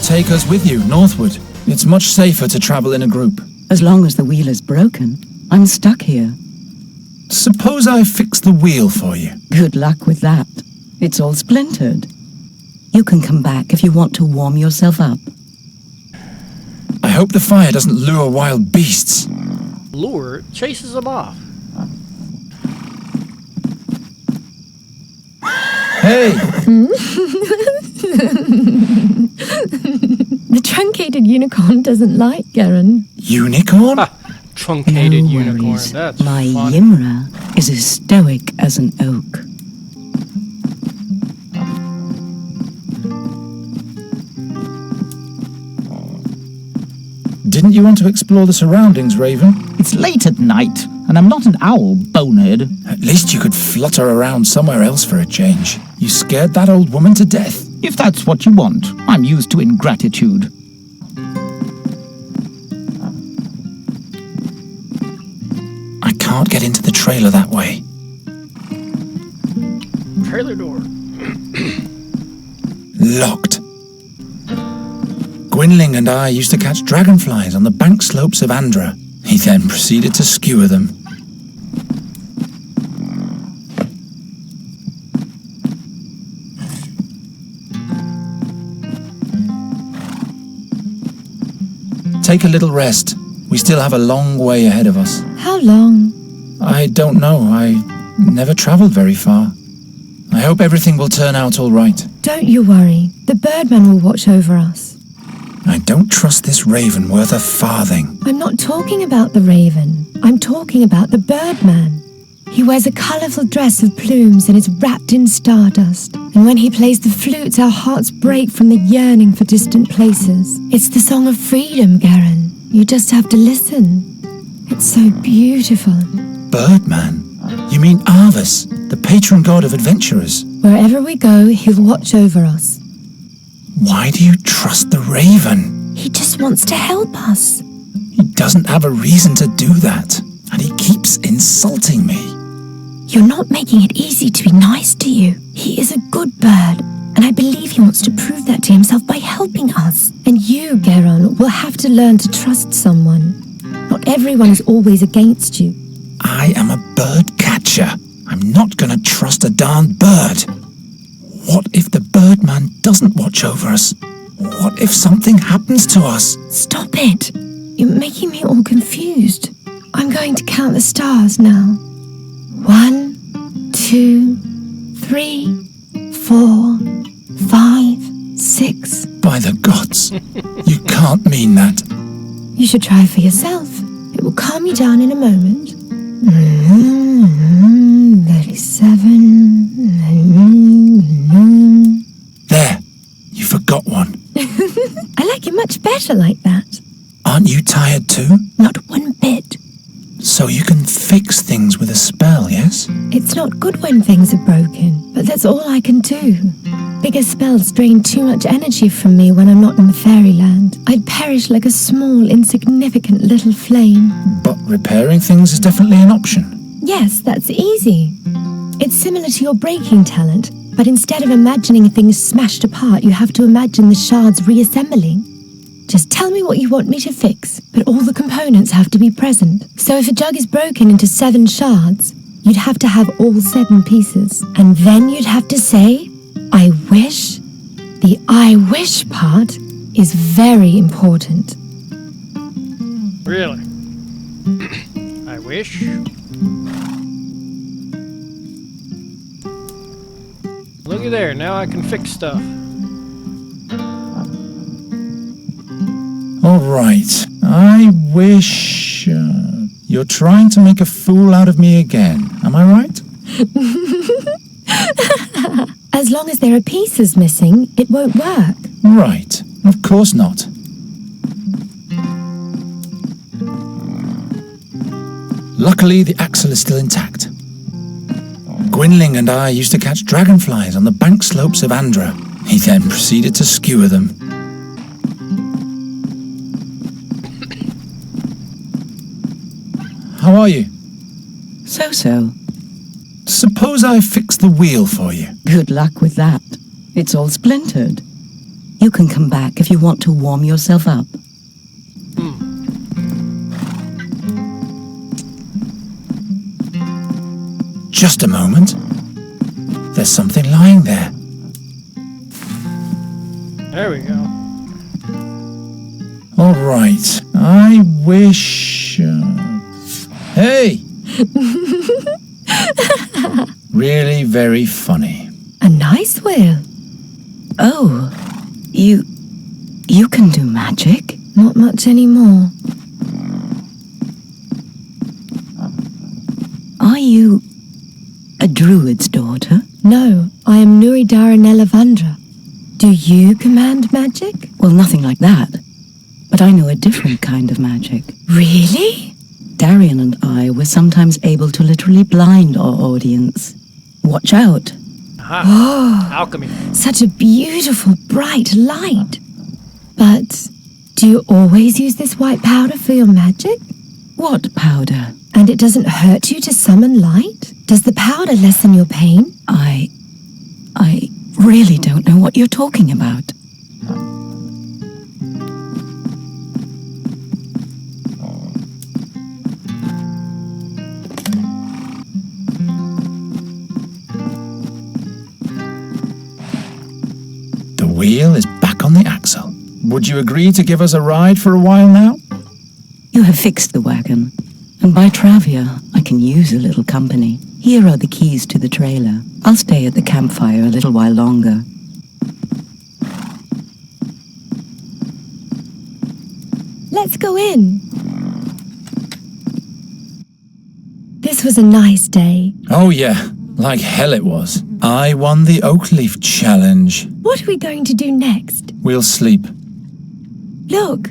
take us with you, northward. It's much safer to travel in a group. As long as the wheel is broken, I'm stuck here. Suppose I fix the wheel for you. Good luck with that. It's all splintered. You can come back if you want to warm yourself up. I hope the fire doesn't lure wild beasts. Lure chases them off. Hey! The truncated unicorn doesn't like Garen. Unicorn? Truncated No unicorn. worries. That's My funny. Ymra is as stoic as an oak. Didn't you want to explore the surroundings, Raven? It's late at night, and I'm not an owl, bonehead. At least you could flutter around somewhere else for a change. You scared that old woman to death. If that's what you want, I'm used to ingratitude. I can't get into the trailer that way. Trailer door. Locked. Gwynling and I used to catch dragonflies on the bank slopes of Andra. He then proceeded to skewer them. Take a little rest. We still have a long way ahead of us. How long? I don't know. I never traveled very far. I hope everything will turn out all right. Don't you worry. The Birdman will watch over us. I don't trust this raven worth a farthing. I'm not talking about the raven. I'm talking about the Birdman. He wears a colourful dress of plumes and is wrapped in stardust. And when he plays the flute, our hearts break from the yearning for distant places. It's the song of freedom, Garen. You just have to listen. It's so beautiful. Birdman? You mean Arvis, the patron god of adventurers? Wherever we go, he'll watch over us. Why do you trust the raven? He just wants to help us. He doesn't have a reason to do that, and he keeps insulting me. You're not making it easy to be nice to you. He is a good bird, and I believe he wants to prove that to himself by helping us. And you, Garen, will have to learn to trust someone. Not everyone is always against you. I am a bird catcher. I'm not gonna trust a darn bird. What if the Birdman doesn't watch over us? What if something happens to us? Stop it. You're making me all confused. I'm going to count the stars now. 1, 2, 3, 4, 5, 6. By the gods, you can't mean that. You should try for yourself. It will calm you down in a moment. 37. There, you forgot one. I like it much better like that. Aren't you tired too? Not one bit. So you can fix things with a spell, yes? It's not good when things are broken, but that's all I can do. Bigger spells drain too much energy from me when I'm not in the fairyland. I'd perish like a small, insignificant little flame. But repairing things is definitely an option. Yes, that's easy. It's similar to your breaking talent, but instead of imagining things smashed apart, you have to imagine the shards reassembling. Just tell me what you want me to fix, but all the components have to be present. So if a jug is broken into 7 shards, you'd have to have all 7 pieces. And then you'd have to say, I wish. The I wish part is very important. Really? I wish. Looky there, now I can fix stuff. All right, I wish... you're trying to make a fool out of me again, am I right? As long as there are pieces missing, it won't work. Right, of course not. Luckily, the axle is still intact. Gwynling and I used to catch dragonflies on the bank slopes of Andra. He then proceeded to skewer them. How are you? So-so. Suppose I fix the wheel for you. Good luck with that. It's all splintered. You can come back if you want to warm yourself up. Just a moment. There's something lying there. There we go. All right. I wish... Hey! Really very funny. A nice wheel. Oh, you can do magic? Not much anymore. Are you a druid's daughter? No, I am Nuridara Nelavandra. Do you command magic? Well, nothing like that. But I know a different kind of magic. Really? Darian and I were sometimes able to literally blind our audience. Watch out. Aha. Alchemy. Such a beautiful, bright light. But do you always use this white powder for your magic? What powder? And it doesn't hurt you to summon light? Does the powder lessen your pain? I really don't know what you're talking about. The wheel is back on the axle. Would you agree to give us a ride for a while now? You have fixed the wagon, and by Travia, I can use a little company. Here are the keys to the trailer. I'll stay at the campfire a little while longer. Let's go in. This was a nice day. Oh yeah, like hell it was. I won the oak leaf challenge. What are we going to do next? We'll sleep. Look.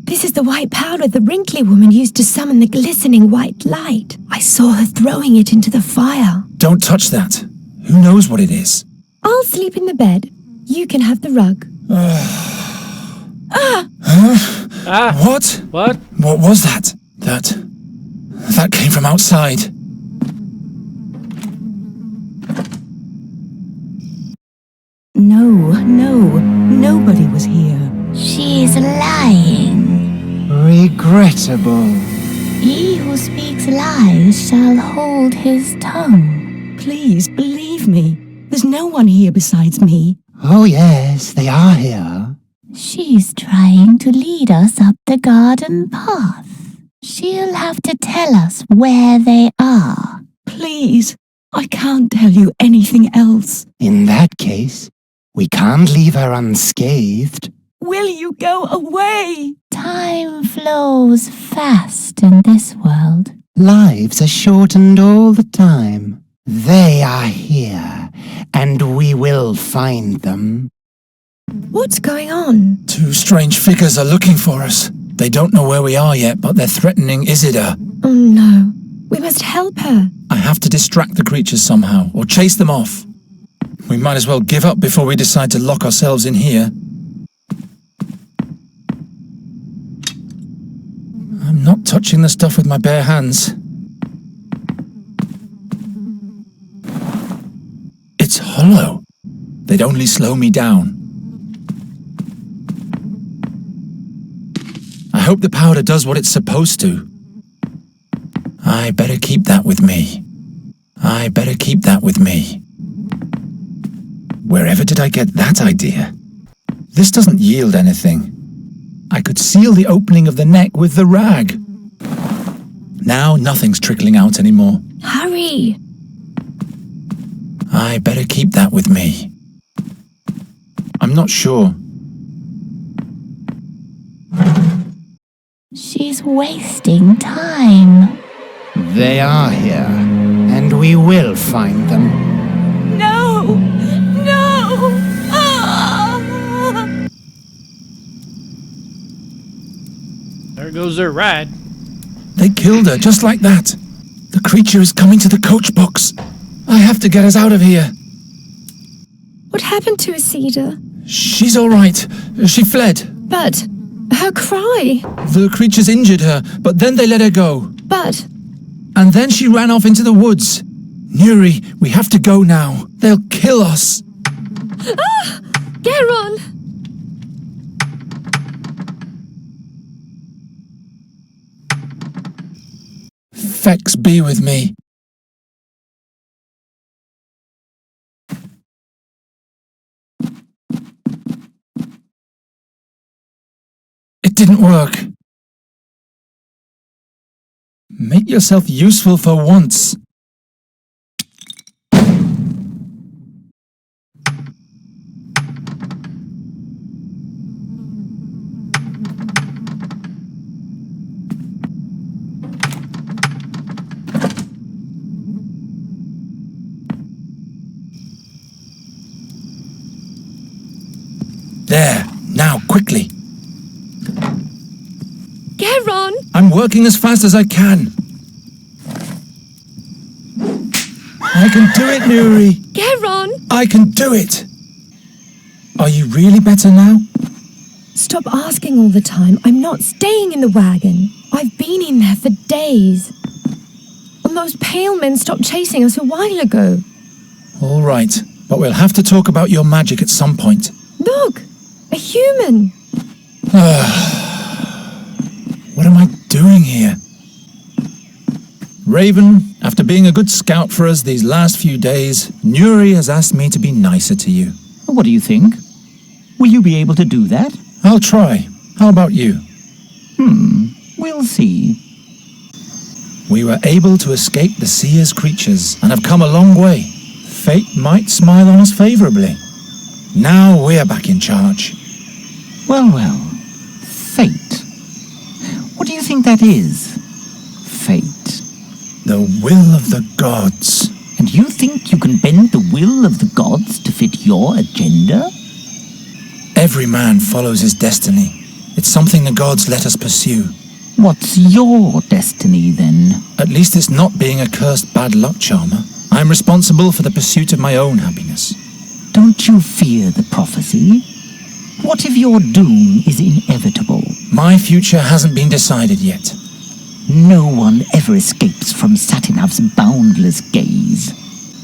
This is the white powder the wrinkly woman used to summon the glistening white light. I saw her throwing it into the fire. Don't touch that. Who knows what it is? I'll sleep in the bed. You can have the rug. Ah. What? What? What was that? That came from outside. Nobody was here. She's lying. Regrettable. He who speaks lies shall hold his tongue. Please, believe me. There's no one here besides me. Oh yes, they are here. She's trying to lead us up the garden path. She'll have to tell us where they are. Please, I can't tell you anything else. In that case, we can't leave her unscathed. Will you go away? Time flows fast in this world. Lives are shortened all the time. They are here, and we will find them. What's going on? Two strange figures are looking for us. They don't know where we are yet, but they're threatening Isidore. Oh no. We must help her. I have to distract the creatures somehow, or chase them off. We might as well give up before we decide to lock ourselves in here. I'm not touching the stuff with my bare hands. It's hollow. They'd only slow me down. I hope the powder does what it's supposed to. I better keep that with me. I better keep that with me. Wherever did I get that idea? This doesn't yield anything. I could seal the opening of the neck with the rag. Now nothing's trickling out anymore. Hurry! I better keep that with me. I'm not sure. She's wasting time. They are here, and we will find them. No! No! Ah! There goes their ride. They killed her just like that. The creature is coming to the coach box. I have to get us out of here. What happened to Isidore? She's all right. She fled. But her cry. The creatures injured her, but then they let her go. But And then she ran off into the woods. Nuri, we have to go now. They'll kill us. Geron! Fex be with me. It didn't work. Make yourself useful for once. There, now, quickly. Geron! I'm working as fast as I can. I can do it, Nuri. Geron! I can do it. Are you really better now? Stop asking all the time. I'm not staying in the wagon. I've been in there for days. And those pale men stopped chasing us a while ago. All right, but we'll have to talk about your magic at some point. Look! A human! What am I doing here? Raven, after being a good scout for us these last few days, Nuri has asked me to be nicer to you. What do you think? Will you be able to do that? I'll try. How about you? We'll see. We were able to escape the Seer's creatures and have come a long way. Fate might smile on us favorably. Now we're back in charge. Well, fate. What do you think that is? Fate. The will of the gods. And you think you can bend the will of the gods to fit your agenda? Every man follows his destiny. It's something the gods let us pursue. What's your destiny, then? At least it's not being a cursed bad luck charmer. I'm responsible for the pursuit of my own happiness. Don't you fear the prophecy? What if your doom is inevitable? My future hasn't been decided yet. No one ever escapes from Satinav's boundless gaze.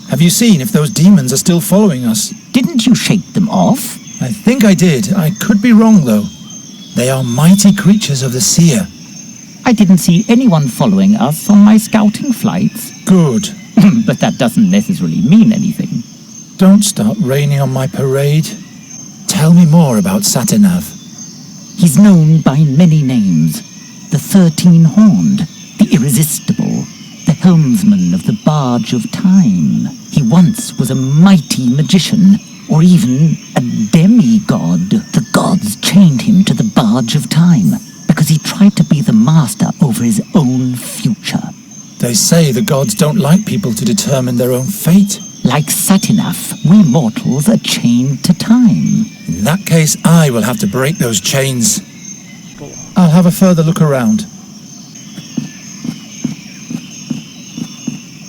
Have you seen if those demons are still following us? Didn't you shake them off? I think I did. I could be wrong, though. They are mighty creatures of the Seer. I didn't see anyone following us on my scouting flights. Good. But that doesn't necessarily mean anything. Don't start raining on my parade. Tell me more about Satinav. He's known by many names. The 13-horned, the irresistible, the helmsman of the barge of time. He once was a mighty magician, or even a demigod. The gods chained him to the barge of time because he tried to be the master over his own future. They say the gods don't like people to determine their own fate. Like Satinav, we mortals are chained to time. In that case, I will have to break those chains. I'll have a further look around.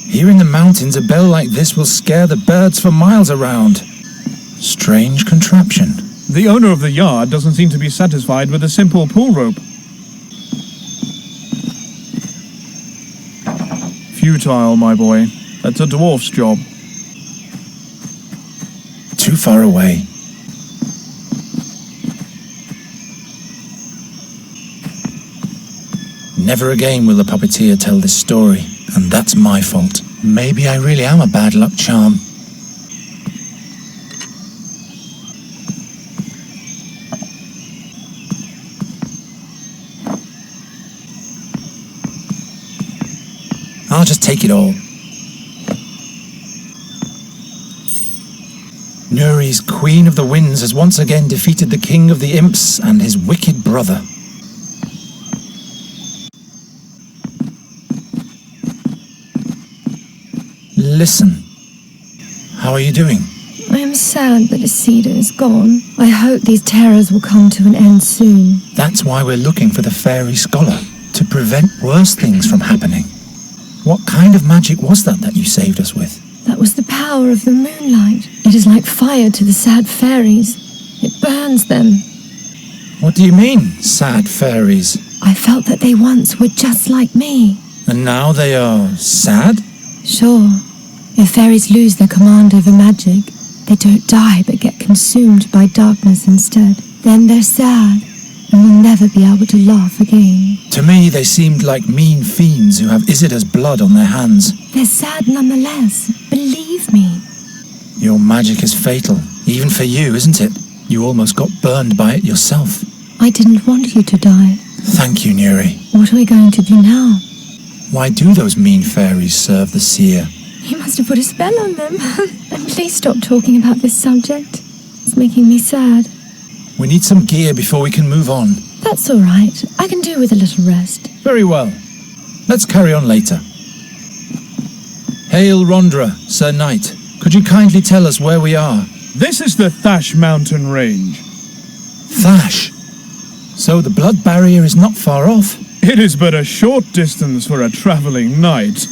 Here in the mountains, a bell like this will scare the birds for miles around. Strange contraption. The owner of the yard doesn't seem to be satisfied with a simple pull rope. Futile, my boy. That's a dwarf's job. Too far away. Never again will the puppeteer tell this story, and that's my fault. Maybe I really am a bad luck charm. I'll just take it all. Nuri's Queen of the Winds has once again defeated the King of the Imps and his wicked brother. Listen. How are you doing? I am sad that Isida is gone. I hope these terrors will come to an end soon. That's why we're looking for the fairy scholar, to prevent worse things from happening. What kind of magic was that you saved us with? That was the power of the moonlight. It is like fire to the sad fairies. It burns them. What do you mean, sad fairies? I felt that they once were just like me. And now they are sad? Sure. If fairies lose their command over magic, They don't die but get consumed by darkness instead. Then they're sad and will never be able to laugh again. To me, they seemed like mean fiends who have Isida's blood on their hands. They're sad nonetheless, believe me. Your magic is fatal, even for you, isn't it? You almost got burned by it yourself. I didn't want you to die. Thank you, Nuri. What are we going to do now? Why do those mean fairies serve the seer? He must have put a spell on them. And please stop talking about this subject. It's making me sad. We need some gear before we can move on. That's all right. I can do with a little rest. Very well. Let's carry on later. Hail Rondra, Sir Knight. Could you kindly tell us where we are? This is the Thash mountain range. Thash? So the blood barrier is not far off? It is but a short distance for a travelling knight.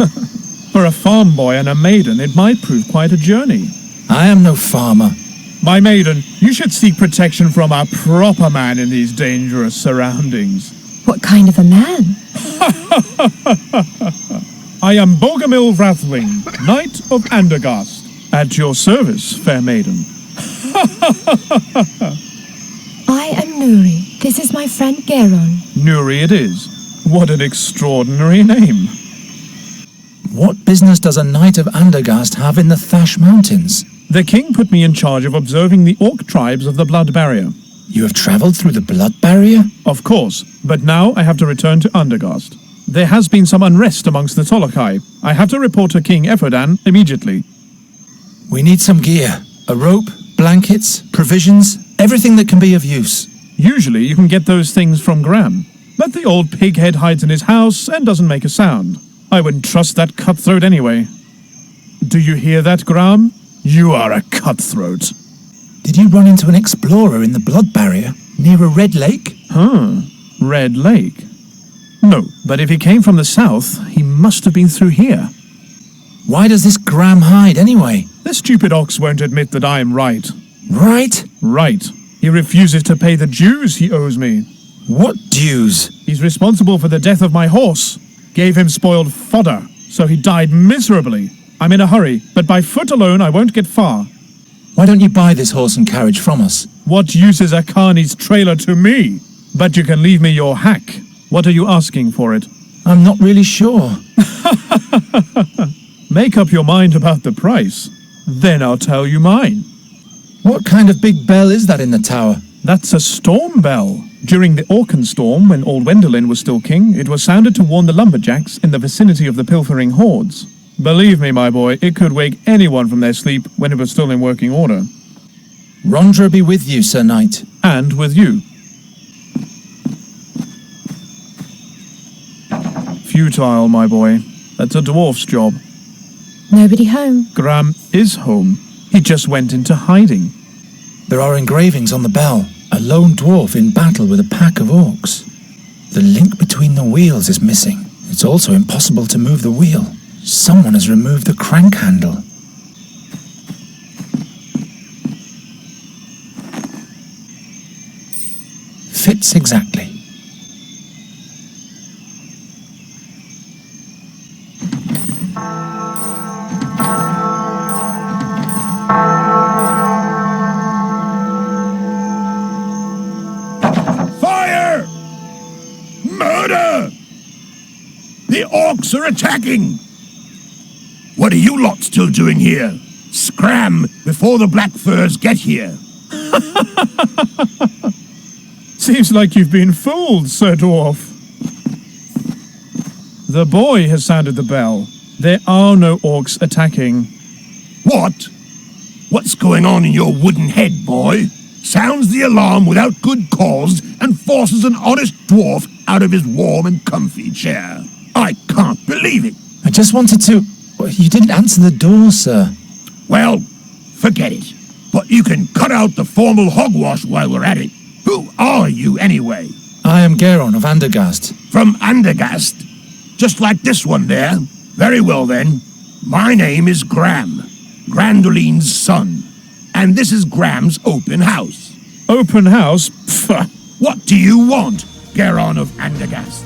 For a farm boy and a maiden, it might prove quite a journey. I am no farmer. My maiden, you should seek protection from a proper man in these dangerous surroundings. What kind of a man? I am Bogomil Vrathling, Knight of Andergast. At your service, fair maiden. I am Nuri. This is my friend Geron. Nuri it is. What an extraordinary name. What business does a Knight of Andergast have in the Thash Mountains? The king put me in charge of observing the orc tribes of the Blood Barrier. You have travelled through the blood barrier? Of course, but now I have to return to Andergast. There has been some unrest amongst the Tolokai. I have to report to King Ephradan immediately. We need some gear. A rope, blankets, provisions, everything that can be of use. Usually you can get those things from Graham, but the old pighead hides in his house and doesn't make a sound. I wouldn't trust that cutthroat anyway. Do you hear that, Graham? You are a cutthroat. Did you run into an explorer in the blood barrier, near a red lake? Red Lake? No, but if he came from the south, he must have been through here. Why does this Graham hide anyway? The stupid ox won't admit that I am right. Right? Right. He refuses to pay the dues he owes me. What dues? He's responsible for the death of my horse. Gave him spoiled fodder, so he died miserably. I'm in a hurry, but by foot alone I won't get far. Why don't you buy this horse and carriage from us? What use is a carney's trailer to me? But you can leave me your hack. What are you asking for it? I'm not really sure. Make up your mind about the price. Then I'll tell you mine. What kind of big bell is that in the tower? That's a storm bell. During the Orcan storm, when old Wendelin was still king, it was sounded to warn the lumberjacks in the vicinity of the pilfering hordes. Believe me, my boy, it could wake anyone from their sleep when it was still in working order. Rondra be with you, Sir Knight. And with you. Futile, my boy. That's a dwarf's job. Nobody home. Graham is home. He just went into hiding. There are engravings on the bell. A lone dwarf in battle with a pack of orcs. The link between the wheels is missing. It's also impossible to move the wheel. Someone has removed the crank handle. Fits exactly. Fire! Murder! The orcs are attacking! What are you lot still doing here? Scram before the Black Furs get here. Seems like you've been fooled, Sir Dwarf. The boy has sounded the bell. There are no orcs attacking. What? What's going on in your wooden head, boy? Sounds the alarm without good cause and forces an honest dwarf out of his warm and comfy chair. I can't believe it. I just wanted to... Well, you didn't answer the door, sir. Well, forget it. But you can cut out the formal hogwash while we're at it. Who are you, anyway? I am Geron of Andergast. From Andergast? Just like this one there? Very well, then. My name is Graham, Grandoline's son. And this is Graham's open house. Open house? Pfft. What do you want, Geron of Andergast?